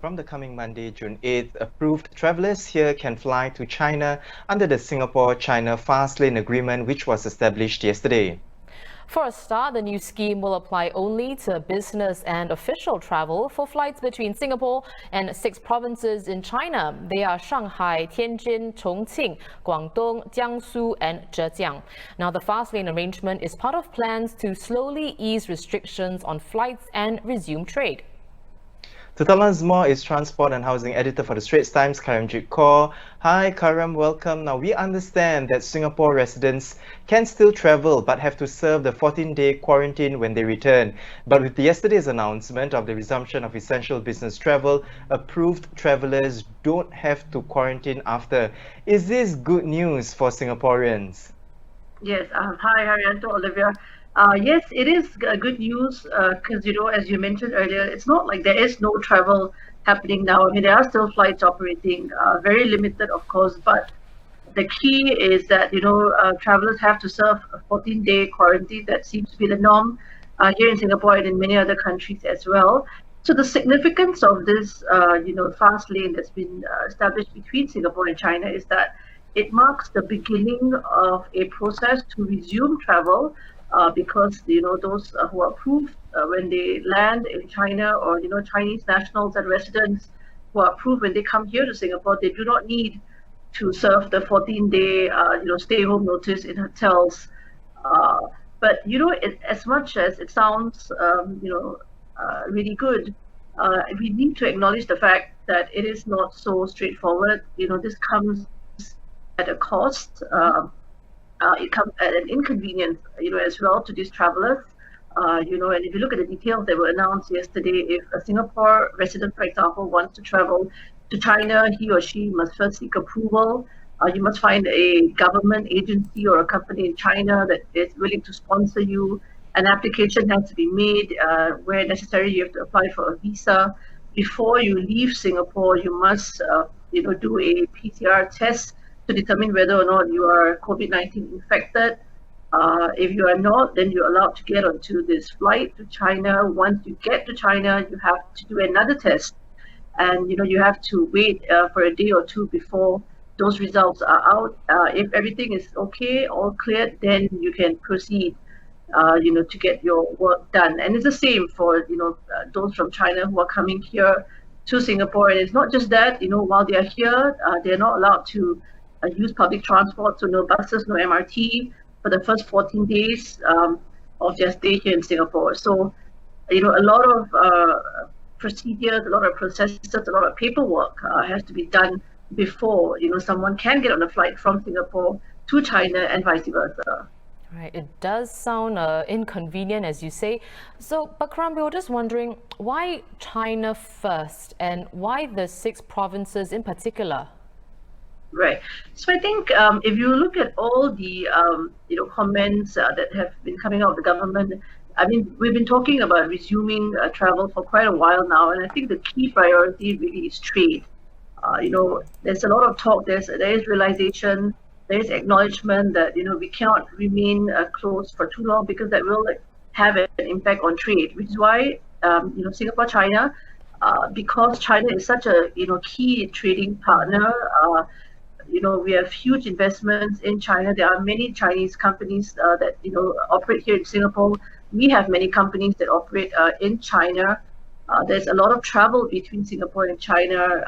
From the coming Monday, June 8th, approved travelers here can fly to China under the Singapore-China Fast Lane Agreement, which was established yesterday. For a start, the new scheme will apply only to business and official travel for flights between Singapore and 6 provinces in China. They are Shanghai, Tianjin, Chongqing, Guangdong, Jiangsu, and Zhejiang. Now, the fast lane arrangement is part of plans to slowly ease restrictions on flights and resume trade. To tell us more is Transport and Housing Editor for the Straits Times, Karamjit Kaur. Hi Karam, welcome. Now we understand that Singapore residents can still travel but have to serve the 14-day quarantine when they return. But with yesterday's announcement of the resumption of essential business travel, approved travellers don't have to quarantine after. Is this good news for Singaporeans? Yes. Hi, Haryanto, Olivia. Yes, it is good news because, as you mentioned earlier, it's not like there is no travel happening now. I mean, there are still flights operating, very limited, of course, but the key is that, travelers have to serve a 14-day quarantine. That seems to be the norm here in Singapore and in many other countries as well. So the significance of this, fast lane that's been established between Singapore and China is that it marks the beginning of a process to resume travel because those who are approved when they land in China, or Chinese nationals and residents who are approved when they come here to Singapore, they do not need to serve the 14-day stay home notice in hotels. But as much as it sounds really good, we need to acknowledge the fact that it is not so straightforward. This comes at a cost. It comes at an inconvenience, as well to these travelers. And if you look at the details that were announced yesterday, if a Singapore resident, for example, wants to travel to China, he or she must first seek approval. You must find a government agency or a company in China that is willing to sponsor you. An application has to be made. Where necessary, you have to apply for a visa. Before you leave Singapore, you must, do a PCR test to determine whether or not you are COVID-19 infected. If you are not, then you're allowed to get onto this flight to China. Once you get to China, you have to do another test. And, you have to wait for a day or two before those results are out. If everything is okay, all cleared, then you can proceed, to get your work done. And it's the same for, those from China who are coming here to Singapore. And it's not just that, while they are here, they're not allowed to use public transport, so no buses, no MRT for the first 14 days of their stay here in Singapore. So, a lot of procedures, a lot of processes, a lot of paperwork has to be done before, someone can get on a flight from Singapore to China and vice versa. Right, it does sound inconvenient, as you say. So, Bakram, we were just wondering, why China first, and why the 6 provinces in particular? Right. So I think if you look at all the comments that have been coming out of the government, I mean, we've been talking about resuming travel for quite a while now, and I think the key priority really is trade. There's a lot of talk. There is realization. There is acknowledgement that we cannot remain closed for too long because that will have an impact on trade. Which is why Singapore, China, because China is such a key trading partner. We have huge investments in China. There are many Chinese companies that operate here in Singapore. We have many companies that operate in China. There's a lot of travel between Singapore and China.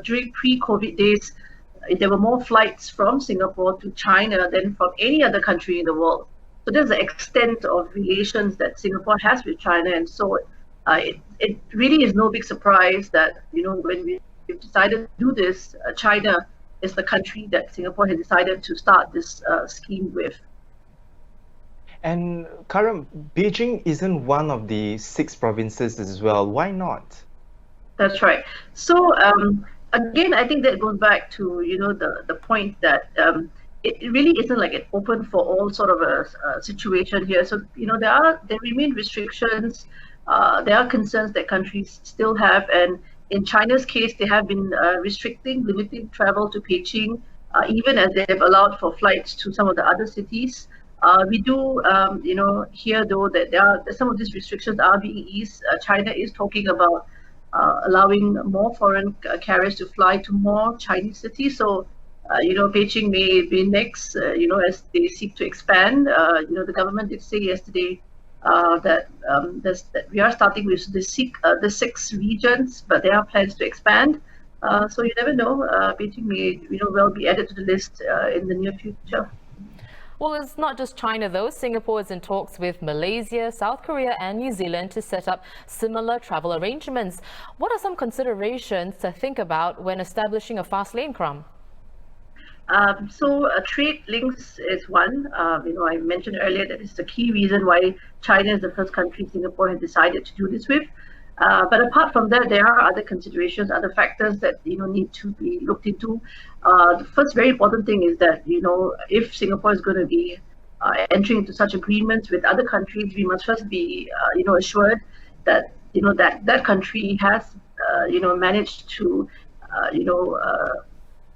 During pre-COVID days, there were more flights from Singapore to China than from any other country in the world. So there's the extent of relations that Singapore has with China, and so it really is no big surprise that when we've decided to do this, China is the country that Singapore has decided to start this scheme with. And Karam, Beijing isn't one of the 6 provinces as well. Why not? That's right. So again, I think that goes back to the point that it really isn't like it open for all sort of a situation here. So there remain restrictions. There are concerns that countries still have, and in China's case, they have been limiting travel to Beijing, even as they have allowed for flights to some of the other cities. We do, hear though that some of these restrictions are being eased. China is talking about allowing more foreign carriers to fly to more Chinese cities. So, Beijing may be next, as they seek to expand. The government did say yesterday that we are starting with the 6 regions, but there are plans to expand. So you never know. Beijing may, well be added to the list in the near future. Well, it's not just China, though. Singapore is in talks with Malaysia, South Korea and New Zealand to set up similar travel arrangements. What are some considerations to think about when establishing a fast lane, Karam? Trade links is one. I mentioned earlier that it's the key reason why China is the first country Singapore has decided to do this with. But apart from that, there are other considerations, other factors that need to be looked into. The first very important thing is that if Singapore is going to be entering into such agreements with other countries, we must first be assured that that country has managed to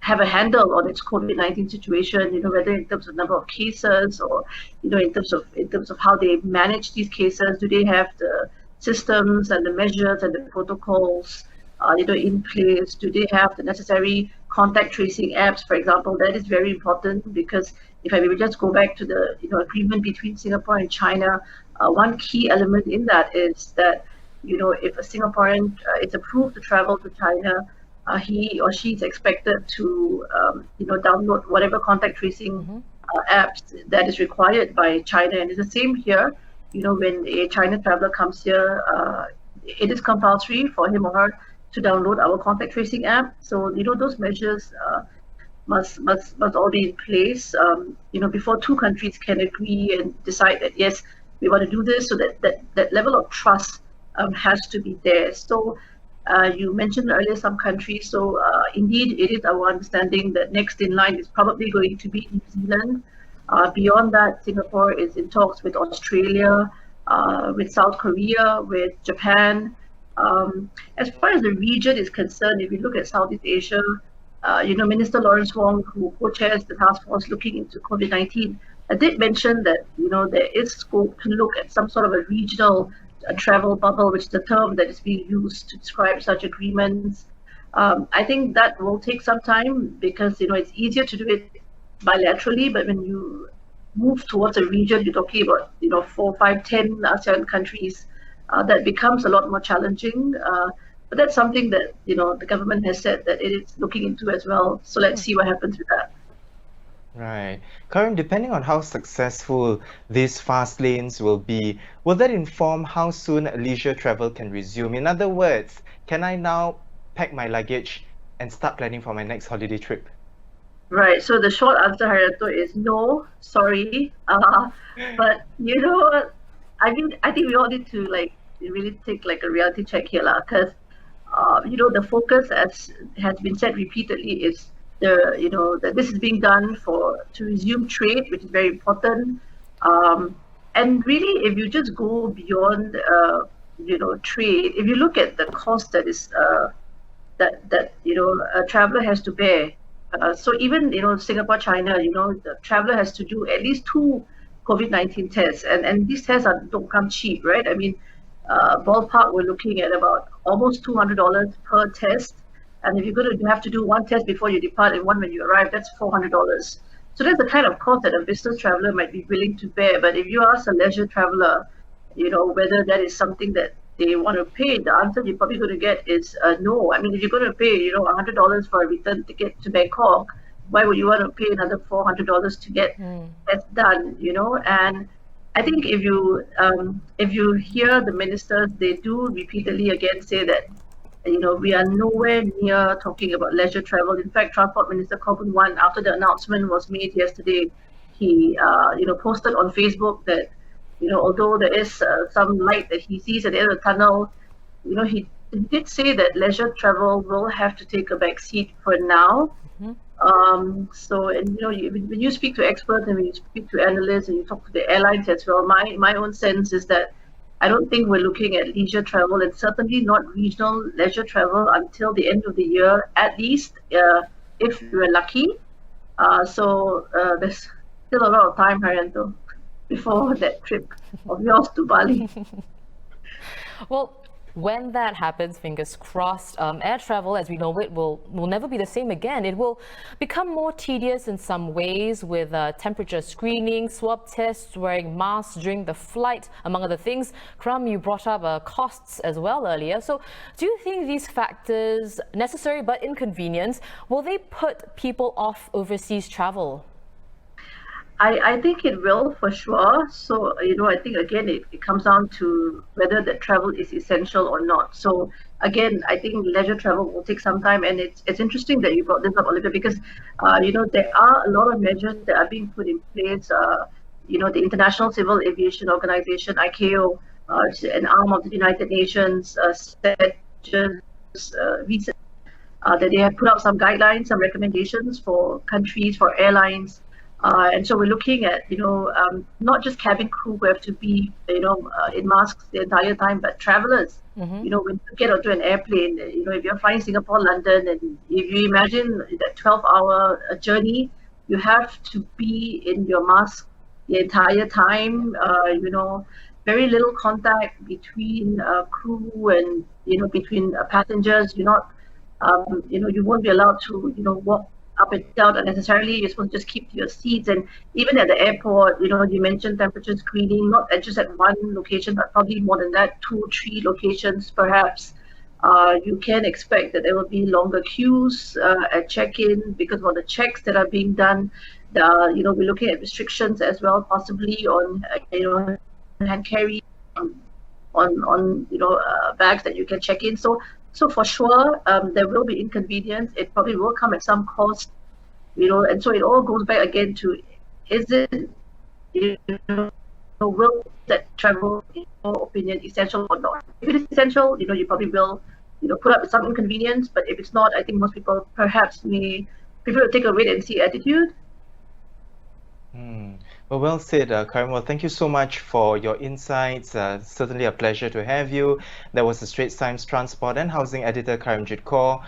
have a handle on its COVID-19 situation, whether in terms of number of cases or in terms of how they manage these cases. Do they have the systems and the measures and the protocols in place? Do they have the necessary contact tracing apps, for example? That is very important, because if I may just go back to the agreement between Singapore and China, one key element in that is that if a Singaporean is approved to travel to China, he or she is expected to download whatever contact tracing apps that is required by China. And it's the same here. When a China traveler comes here, it is compulsory for him or her to download our contact tracing app. So those measures must all be in place before two countries can agree and decide that yes, we want to do this. So that level of trust has to be there. So you mentioned earlier some countries. So indeed, it is our understanding that next in line is probably going to be New Zealand. Beyond that, Singapore is in talks with Australia, with South Korea, with Japan. As far as the region is concerned, if you look at Southeast Asia, Minister Lawrence Wong, who co-chairs the task force looking into COVID-19, did mention that there is scope to look at some sort of a regional travel bubble, which is the term that is being used to describe such agreements. I think that will take some time, because it's easier to do it bilaterally, but when you move towards a region, you're talking about 4, 5, 10 ASEAN countries, that becomes a lot more challenging. But that's something that the government has said that it is looking into as well. So let's see what happens with that. Right. Karan, depending on how successful these fast lanes will be, will that inform how soon leisure travel can resume? In other words, can I now pack my luggage and start planning for my next holiday trip? Right. So the short answer, Haryanto, is no. Sorry. But I think we all need to really take a reality check here, because the focus, as has been said repeatedly, is that this is being done to resume trade, which is very important. And really, if you just go beyond trade, if you look at the cost that is that a traveler has to bear. So even Singapore, China, the traveler has to do at least 2 COVID-19 tests, and these tests don't come cheap, right? I mean, ballpark, we're looking at about almost $200 per test, and if you're going to have to do 1 test before you depart and 1 when you arrive, that's $400. So that's the kind of cost that a business traveler might be willing to bear. But if you ask a leisure traveler, whether that is something that they want to pay, the answer you're probably going to get is no. I mean, if you're going to pay, $100 for a return ticket to Bangkok, why would you want to pay another $400 to get that done? And I think if you hear the ministers, they do repeatedly again say that we are nowhere near talking about leisure travel. In fact, Transport Minister Corbin Wan, after the announcement was made yesterday, he posted on Facebook that although there is some light that he sees at the end of the tunnel, he did say that leisure travel will have to take a back seat for now. So, and when you speak to experts and when you speak to analysts and you talk to the airlines as well, my own sense is that I don't think we're looking at leisure travel, and certainly not regional leisure travel, until the end of the year, at least, if we're lucky. So there's still a lot of time, Haryanto, before that trip of yours to Bali. Well, when that happens, fingers crossed, air travel as we know it will never be the same again. It will become more tedious in some ways with temperature screening, swab tests, wearing masks during the flight, among other things. Karam, you brought up costs as well earlier. So do you think these factors, necessary but inconvenient, will they put people off overseas travel? I think it will for sure. So, I think again, it comes down to whether the travel is essential or not. So, again, I think leisure travel will take some time. And it's interesting that you brought this up, Olivia, because, there are a lot of measures that are being put in place. The International Civil Aviation Organization, ICAO, an arm of the United Nations, said just recently that they have put out some guidelines, some recommendations for countries, for airlines. And so we're looking at, not just cabin crew who have to be, in masks the entire time, but travelers. When you get onto an airplane, if you're flying Singapore, London, and if you imagine that 12-hour journey, you have to be in your mask the entire time. Very little contact between crew and, between passengers. You're not, you won't be allowed to, walk up and down unnecessarily. You're supposed to just keep to your seats. And even at the airport, you mentioned temperature screening, not just at one location, but probably more than that, 2, 3 locations perhaps. You can expect that there will be longer queues at check-in because of all the checks that are being done. We're looking at restrictions as well, possibly on, hand carry, on bags that you can check in. So for sure, there will be inconvenience. It probably will come at some cost, and so it all goes back again to, is it, will that travel, in your opinion, essential or not? If it is essential, you probably will, put up with some inconvenience. But if it's not, I think most people perhaps may prefer to take a wait-and-see attitude. Well said, Karam. Well, thank you so much for your insights. Certainly a pleasure to have you. That was the Straits Times Transport and Housing Editor, Karamjit Kaur.